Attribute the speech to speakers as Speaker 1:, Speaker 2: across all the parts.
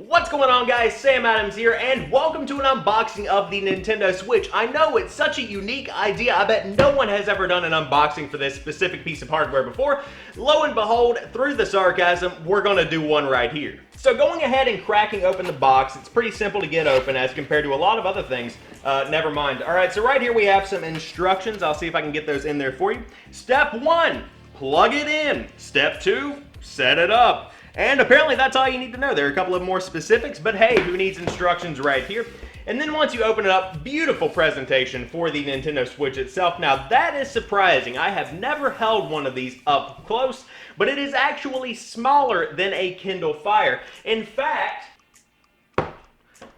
Speaker 1: What's going on, guys? Sam Adams here, and welcome to an unboxing of the Nintendo Switch. I know it's such a unique idea. I bet no one has ever done an unboxing for this specific piece of hardware before. Lo and behold, through the sarcasm, we're going to do one right here. So going ahead and cracking open the box, it's pretty simple to get open as compared to a lot of other things. Never mind. Alright, so right here we have some instructions. I'll see if I can get those in there for you. Step 1, plug it in. Step 2, set it up. And apparently that's all you need to know. There are a couple of more specifics, but hey, who needs instructions right here? And then once you open it up, beautiful presentation for the Nintendo Switch itself. Now that is surprising. I have never held one of these up close, but it is actually smaller than a Kindle Fire. In fact,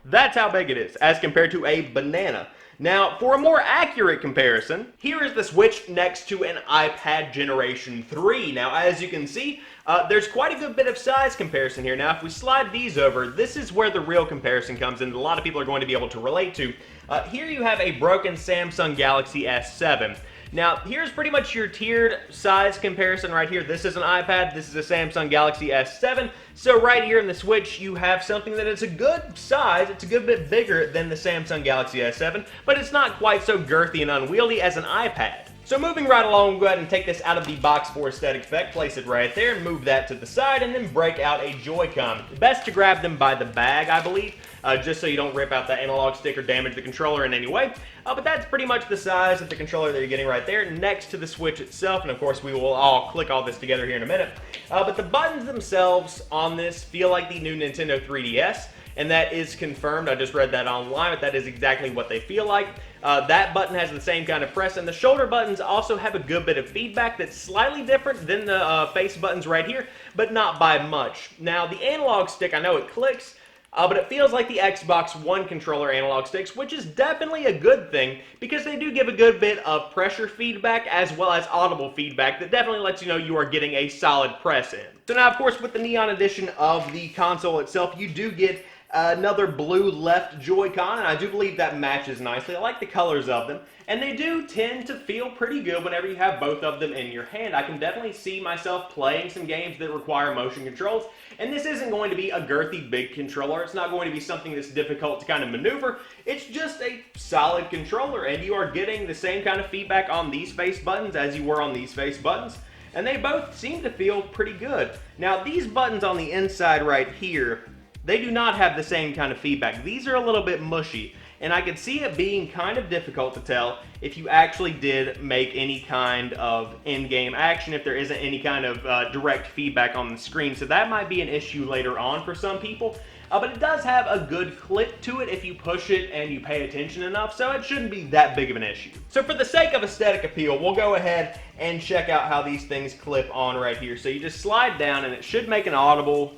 Speaker 1: that's how big it is as compared to a banana. Now, for a more accurate comparison, here is the Switch next to an iPad Generation 3. Now, as you can see, there's quite a good bit of size comparison here. Now, if we slide these over, this is where the real comparison comes in that a lot of people are going to be able to relate to. Here you have a broken Samsung Galaxy S7. Now, here's pretty much your tiered size comparison right here. This is an iPad, this is a Samsung Galaxy S7. So right here in the Switch, you have something that is a good size. It's a good bit bigger than the Samsung Galaxy S7, but it's not quite so girthy and unwieldy as an iPad. So moving right along, we'll go ahead and take this out of the box for aesthetic effect, place it right there, and move that to the side, and then break out a Joy-Con. Best to grab them by the bag, I believe, just so you don't rip out the analog stick or damage the controller in any way. But that's pretty much the size of the controller that you're getting right there, next to the Switch itself, and of course we will all click all this together here in a minute. But the buttons themselves on this feel like the new Nintendo 3DS. And that is confirmed. I just read that online, but that is exactly what they feel like. That button has the same kind of press, and the shoulder buttons also have a good bit of feedback that's slightly different than the face buttons right here, but not by much. Now, the analog stick, I know it clicks, but it feels like the Xbox One controller analog sticks, which is definitely a good thing because they do give a good bit of pressure feedback as well as audible feedback that definitely lets you know you are getting a solid press in. So now, of course, with the Neon edition of the console itself, you do get another blue left Joy-Con, and I do believe that matches nicely. I like the colors of them, and they do tend to feel pretty good whenever you have both of them in your hand. I can definitely see myself playing some games that require motion controls, and this isn't going to be a girthy big controller. It's not going to be something that's difficult to kind of maneuver. It's just a solid controller, and you are getting the same kind of feedback on these face buttons as you were on these face buttons, and they both seem to feel pretty good. Now, these buttons on the inside right here, they do not have the same kind of feedback. These are a little bit mushy, and I could see it being kind of difficult to tell if you actually did make any kind of in-game action, if there isn't any kind of direct feedback on the screen. So that might be an issue later on for some people. But it does have a good click to it if you push it and you pay attention enough, so it shouldn't be that big of an issue. So for the sake of aesthetic appeal, we'll go ahead and check out how these things clip on right here. So you just slide down, and it should make an audible.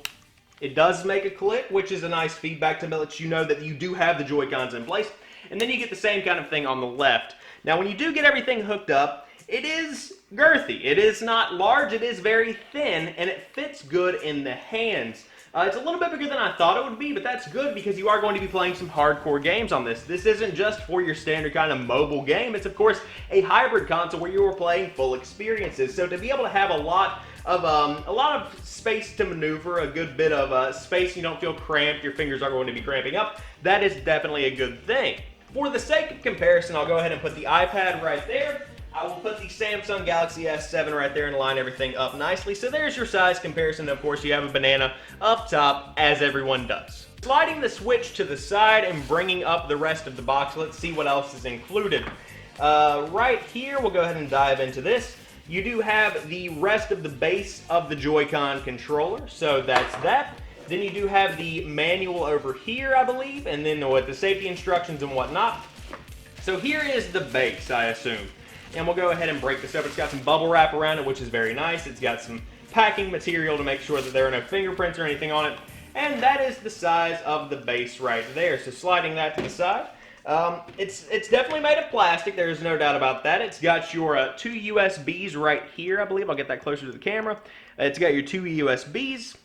Speaker 1: It does make a click, which is a nice feedback to let you know that you do have the Joy-Cons in place. And then you get the same kind of thing on the left. Now, when you do get everything hooked up, it is girthy. It is not large, it is very thin, and it fits good in the hands. It's a little bit bigger than I thought it would be, but that's good because you are going to be playing some hardcore games on this. This isn't just for your standard kind of mobile game. It's, of course, a hybrid console where you are playing full experiences. So to be able to have a lot of space to maneuver, a good bit of space, you don't feel cramped, your fingers aren't going to be cramping up, that is definitely a good thing. For the sake of comparison, I'll go ahead and put the iPad right there. I will put the Samsung Galaxy S7 right there and line everything up nicely. So there's your size comparison. Of course, you have a banana up top, as everyone does. Sliding the Switch to the side and bringing up the rest of the box, let's see what else is included. Right here, we'll go ahead and dive into this. You do have the rest of the base of the Joy-Con controller, so that's that. Then you do have the manual over here, I believe, and then with the safety instructions and whatnot. So here is the base, I assume. And we'll go ahead and break this up. It's got some bubble wrap around it, which is very nice. It's got some packing material to make sure that there are no fingerprints or anything on it. And that is the size of the base right there. So sliding that to the side. It's definitely made of plastic, there's no doubt about that. It's got your two USBs right here, I believe. I'll get that closer to the camera. It's got your two USBs.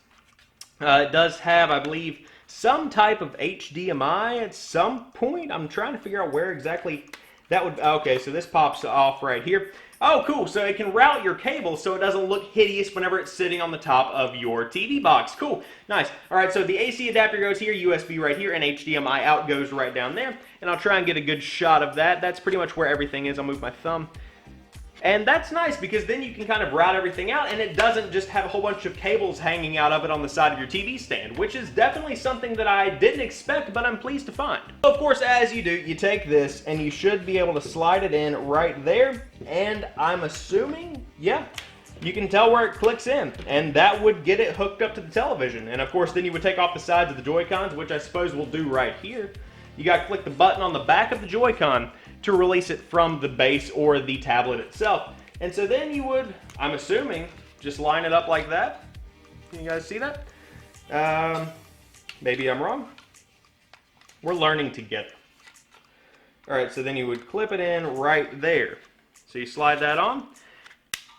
Speaker 1: It does have, I believe, some type of HDMI at some point. I'm trying to figure out where exactly that would... Okay, so this pops off right here. Oh, cool. So it can route your cable so it doesn't look hideous whenever it's sitting on the top of your TV box. Cool. Nice. All right, so the AC adapter goes here, USB right here, and HDMI out goes right down there. And I'll try and get a good shot of that. That's pretty much where everything is. I'll move my thumb. And that's nice because then you can kind of route everything out and it doesn't just have a whole bunch of cables hanging out of it on the side of your TV stand, which is definitely something that I didn't expect, but I'm pleased to find. Of course, as you do, you take this and you should be able to slide it in right there. And I'm assuming, yeah, you can tell where it clicks in, and that would get it hooked up to the television. And of course, then you would take off the sides of the Joy-Cons, which I suppose we'll do right here. You got to click the button on the back of the Joy-Con to release it from the base or the tablet itself. And so then you would, I'm assuming, just line it up like that. Can you guys see that? Maybe I'm wrong. We're learning together. All right, so then you would clip it in right there. So you slide that on,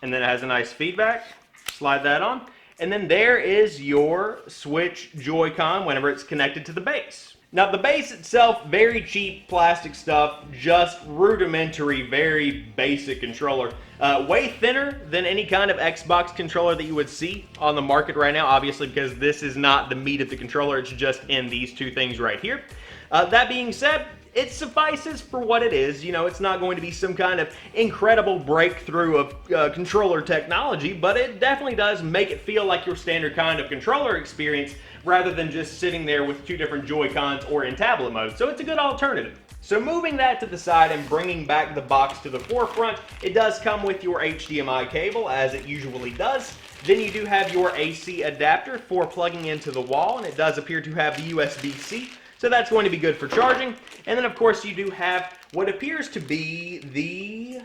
Speaker 1: and then it has a nice feedback. Slide that on, and then there is your Switch Joy-Con whenever it's connected to the base. Now the base itself, very cheap plastic stuff, just rudimentary, very basic controller. Way thinner than any kind of Xbox controller that you would see on the market right now, obviously because this is not the meat of the controller, it's just in these two things right here. That being said, it suffices for what it is. You know, it's not going to be some kind of incredible breakthrough of controller technology, but it definitely does make it feel like your standard kind of controller experience rather than just sitting there with two different Joy-Cons or in tablet mode. So it's a good alternative. So moving that to the side and bringing back the box to the forefront, it does come with your HDMI cable, as it usually does. Then you do have your AC adapter for plugging into the wall, and it does appear to have the USB-C. So that's going to be good for charging. And then of course you do have what appears to be the,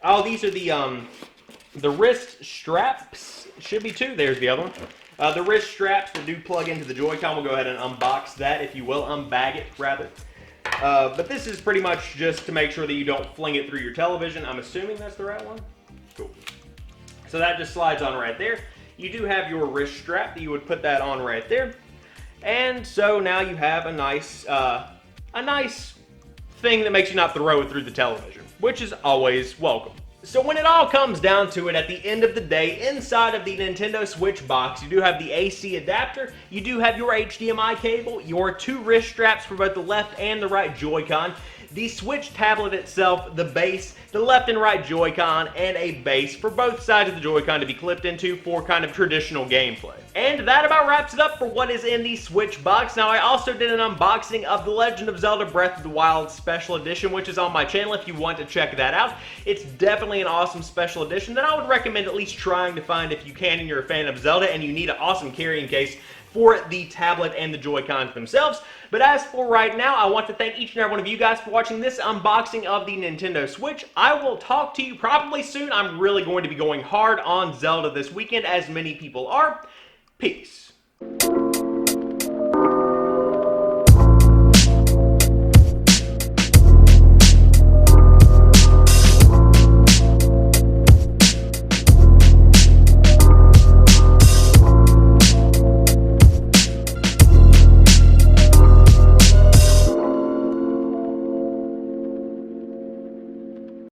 Speaker 1: oh, these are the wrist straps. Should be two. There's the other one. The wrist straps that do plug into the Joy-Con. We'll go ahead and unbox that, if you will, unbag it rather. But this is pretty much just to make sure that you don't fling it through your television. I'm assuming that's the right one. Cool. So that just slides on right there. You do have your wrist strap that you would put that on right there. And so now you have a nice thing that makes you not throw it through the television, which is always welcome. So when it all comes down to it, at the end of the day, inside of the Nintendo Switch box, you do have the AC adapter, you do have your HDMI cable, your two wrist straps for both the left and the right Joy-Con, the Switch tablet itself, the base, the left and right Joy-Con, and a base for both sides of the Joy-Con to be clipped into for kind of traditional gameplay. And that about wraps it up for what is in the Switch box. Now, I also did an unboxing of The Legend of Zelda Breath of the Wild Special Edition, which is on my channel if you want to check that out. It's definitely an awesome special edition that I would recommend at least trying to find if you can and you're a fan of Zelda and you need an awesome carrying case for the tablet and the Joy-Cons themselves. But as for right now, I want to thank each and every one of you guys for watching this unboxing of the Nintendo Switch. I will talk to you probably soon. I'm really going to be going hard on Zelda this weekend, as many people are. Peace.